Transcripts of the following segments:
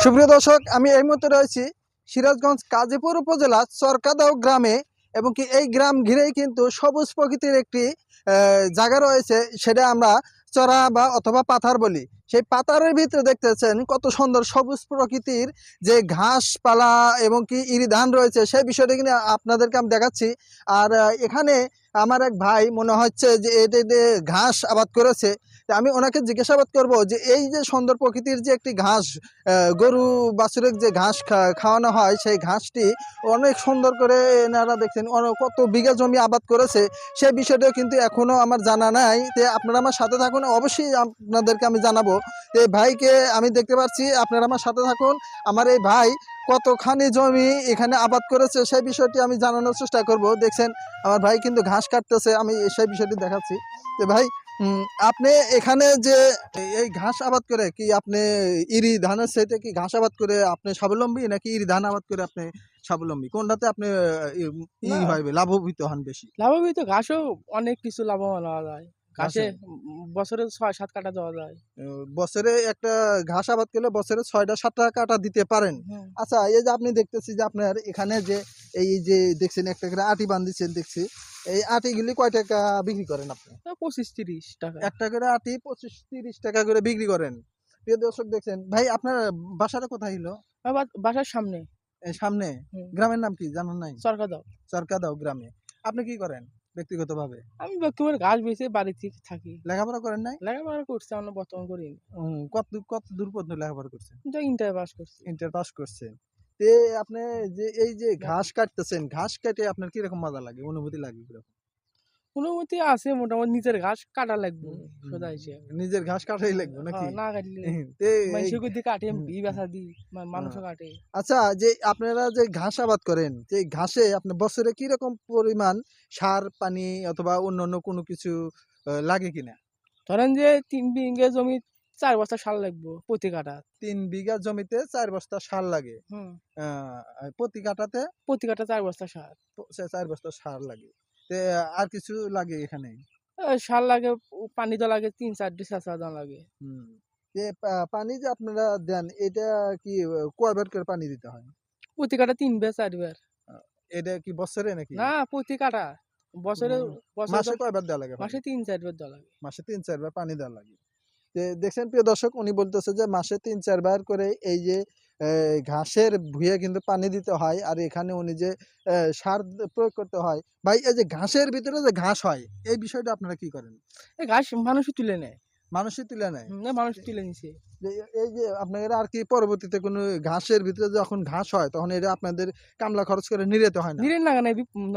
সুপ্রিয় দর্শক, আমি এই মুহূর্তে রয়েছি সিরাজগঞ্জ কাজীপুর উপজেলা চরকাদাও গ্রামে এবং কি এই গ্রাম ঘিরেই কিন্তু সবুজ প্রকৃতির একটি জায়গা রয়েছে, সেটা আমরা চড়া বা অথবা পাথার বলি। সেই পাথারের ভিতরে দেখতেছেন কত সুন্দর সবুজ প্রকৃতির যে ঘাসপালা এবং কি ইরি ধান রয়েছে, সেই বিষয়টা কিন্তু আপনাদেরকে আমি দেখাচ্ছি। আর এখানে আমার এক ভাই মনে হচ্ছে যে এটা ঘাস আবাদ করেছে। আমি ওনাকে জিজ্ঞাসাবাদ করব যে এই যে সুন্দর প্রকৃতির যে একটি ঘাস, গরু বাছুরের যে ঘাস খাওয়ানো হয়, সেই ঘাসটি অনেক সুন্দর করে এনারা দেখছেন কত বিঘা জমি আবাদ করেছে, সেই বিষয়টাও কিন্তু এখনো আমার জানা নাই। তো আপনারা আমার সাথে থাকুন, অবশ্যই আপনাদেরকে আমি জানাবো। তো এই ভাইকে আমি দেখতে পাচ্ছি, আপনারা আমার সাথে থাকুন। আমার এই ভাই কতখানি জমি এখানে আবাদ করেছে সেই বিষয়টি আমি জানানোর চেষ্টা করব। দেখছেন আমার ভাই কিন্তু ঘাস কাটতেছে, আমি সেই বিষয়টি দেখাচ্ছি। তো ভাই, আপনি এখানে যে এই ঘাস আবাদ করে কি আপনি ইরি ধানের সাথে কি ঘাস আবাদ করে আপনি স্বাবলম্বী, নাকি ইরি ধান আবাদ করে আপনি স্বাবলম্বী? কোনটাতে আপনি না, হয় লাভবিত হন বেশি? লাভবিত ঘাসও অনেক কিছু লাভবান হওয়া যায়। ঘাসে ঘাসে বছরে ৬-৭ কাঠা দেওয়া যায়। বছরে একটা ঘাস আবাদ করলে বছরে ৬টা-৭টা কাটা দিতে পারেন। হুম। আচ্ছা, এই যে আপনি দেখতেছি যে আপনার এখানে যে এই যে দেখছেন একটা করে আটি বান্ধিছেন দেখছি, এই আটিগুলি কয় টাকা বিক্রি করেন আপনি? ২৫-৩০ টাকা। একটা করে আটি 25-30 টাকা করে বিক্রি করেন। প্রিয় দর্শক দেখছেন, ভাই আপনার বাসাটা কোথায় হলো? আবার বাসার সামনে। সামনে? হুম। গ্রামের নাম কি জানার নাই? সরকার দাও। চরকাদাও গ্রামে। আপনি কি করেন ব্যক্তিগতভাবে? আমি ব্যক্তিগত ঘাস বেচে বাড়িতে থাকি। লেখাপড়া করেন নাই? লেখাপড়া করছি, আমরা বর্তমান করিনি। কত দূর পর্যন্ত লেখাপড়া করছেন? কিন্তু ইন্টার পাস করছি। ইন্টার পাস করছেন। তে আপনি যে এই যে ঘাস কাটতেছেন, ঘাস কেটে আপনার কিরকম মজা লাগে? অনুভূতি লাগে কিরকম? অনুমতি আছে, মোটামুটি নিজের ঘাস কাটা লাগবে। হুম, হুম, সোজা হিসেব। নিজের ঘাস কাটাই লাগবে নাকি? না কাটলে তে এই মাইনষে কইতে কাটে, হুম, হুম, বেচা দিই, আ মানুষও কাটে। আচ্ছা, যে আপনারা যে ঘাস আবাদ করেন, যে ঘাসে আপনি বছরে কিরকম পরিমাণ সার, পানি অথবা অন্যান্য কোনো কিছু লাগে কিনা? ধরেন যে ৩ বিঘা জমি ৪ বস্তা সার লাগবে প্রতি কাঠা। ৩ বিঘা জমিতে ৪ বস্তা সার লাগে। হুম। আ প্রতি কাঠাতে প্রতি কাঠা ৪ বস্তা সার। ৪ বস্তা সার লাগে। তে আর কিছু লাগে এখানে? সার লাগে, পানি তো লাগে ৩-৪ ডি সেচা দেওয়া লাগে। হুম। যে পানি যে আপনারা দেন, এটা কি কয়বার করে পানি দিতে হয়? প্রতি কাঠা ৩ বার ৪ বার। আ এটা কি বছরে নাকি? না, প্রতি কাঠা। বছরে উম বছরে তো মাসে কয়বার দেওয়া লাগে পানি? মাসে ৩-৪ বার দেওয়া লাগে। মাসে ৩-৪ বার পানি দেওয়া লাগে। দেখছেন প্রিয় দর্শক, উনি বলতেছে যে মাসে ৩-৪ বার করে এই যে ঘাসের ভুঁইয়ে কিন্তু পানি দিতে হয়। আর এখানে উনি যে সার প্রয়োগ করতে হয়। ভাই, এই যে ঘাসের ভিতরে যে ঘাস হয়, এই বিষয়টা আপনারা কি করেন? এই ঘাস মানুষই তুলে নেয়। মানুষই তুলে নেয়? মানুষ তুলে নিছে। যে এই যে আপনারা আর কি পরবর্তীতে কোনো ঘাসের ভিতরে যখন ঘাস হয়, তখন এটা আপনাদের কামলা খরচ করে নিড়াতে হয় না? নিরেন না কেন,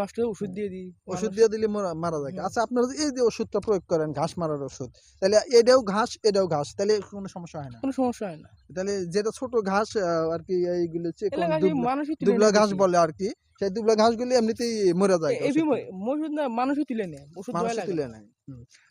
নষ্ট হয়ে ওষুধ দিয়ে দিই ওষুধ মানুষ। দিয়ে দিলে মারা যায়। হুম। আচ্ছা, আপনারা যে এই যে ওষুধটা প্রয়োগ করেন, ঘাস মারার ওষুধ, তাহলে এটাও ঘাস, এটাও ঘাস, তাহলে কোনো সমস্যা হয় না? কোনো সমস্যা হয় না। তাহলে যেটা ছোট ঘাস আরকি এইগুলো এলে চিকন ঘাস মানুষই তুলে দুবলা নেয় ঘাস বেশি। বলে আরকি। সেই দুবলা ঘাসগুলি এমনিতেই মরে যায় এবি ওষুধ খেলে। ওষুধ না, মানুষই তুলে নেয়। ওষুধ দেওয়াই মানুষই লাগে তুলে না। নেয়।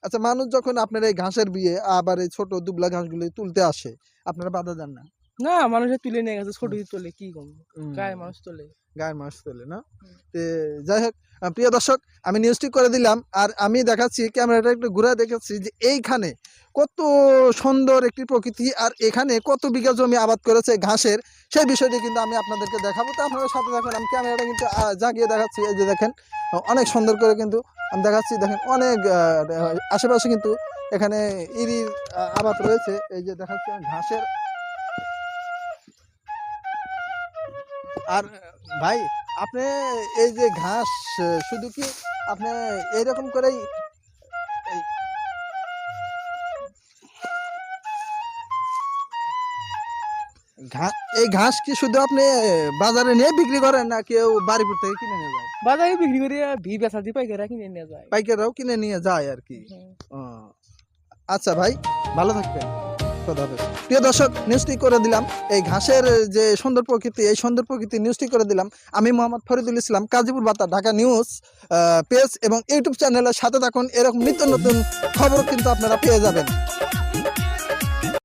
আচ্ছা, মানুষ যখন আপনার এই ঘাসের বিয়ে আবার এই ছোট দুবলা ঘাসগুলি তুলতে আসে, আপনারা বাধা দেন না? না, মানুষে তুলে নিয়ে গেছে, ছোট হুম, তোলে কি করব? হুম। গায়ের মানুষ তোলে। গায়ের মাস তোলে না? হুম। তে যাই হোক, প্রিয় দর্শক, আমি নিউজটি করে দিলাম। আর আমি দেখাচ্ছি, ক্যামেরাটা একটু ঘুরায় দেখাচ্ছি যে এইখানে কত সুন্দর একটি প্রকৃতি, আর এখানে কত বিঘা জমি আবাদ করেছে ঘাসের, সেই বিষয়টি কিন্তু আমি আপনাদেরকে দেখাবো। তো আপনারা সাথে থাকুন, আমি ক্যামেরাটা কিন্তু জাগিয়ে দেখাচ্ছি। এই যে দেখেন, অনেক সুন্দর করে কিন্তু আমি দেখাচ্ছি। দেখেন অনেক আশেপাশে কিন্তু এখানে ইরির আবাদ রয়েছে। এই যে দেখাচ্ছি আমি ঘাসের। আর ভাই, আপনি এই যে ঘাস শুধু কি আপনি এইরকম করেই এই এই ঘাস কি শুধু আপনি বাজারে নিয়ে বিক্রি করেন, না কেউ বাড়িপুর থেকে কিনে নিয়ে যায়? বাজারে বিক্রি করে বেচা দি পাইকাররা কিনে নিয়ে যায়। পাইকাররাও কিনে নিয়ে যায় আর কি। হুম। ও, আচ্ছা ভাই, ভালো থাকবেন। খোদা হাফেজ। প্রিয় দর্শক, নিউজটি করে দিলাম। এই ঘাসের যে সুন্দর প্রকৃতি, এই সুন্দর প্রকৃতি নিউজটি করে দিলাম। আমি মোহাম্মদ ফরিদুল ইসলাম, কাজীপুর বার্তা, ঢাকা নিউজ পেজ এবং ইউটিউব চ্যানেলের সাথে থাকুন। এরকম নিত্য নতুন খবর কিন্তু আপনারা পেয়ে যাবেন।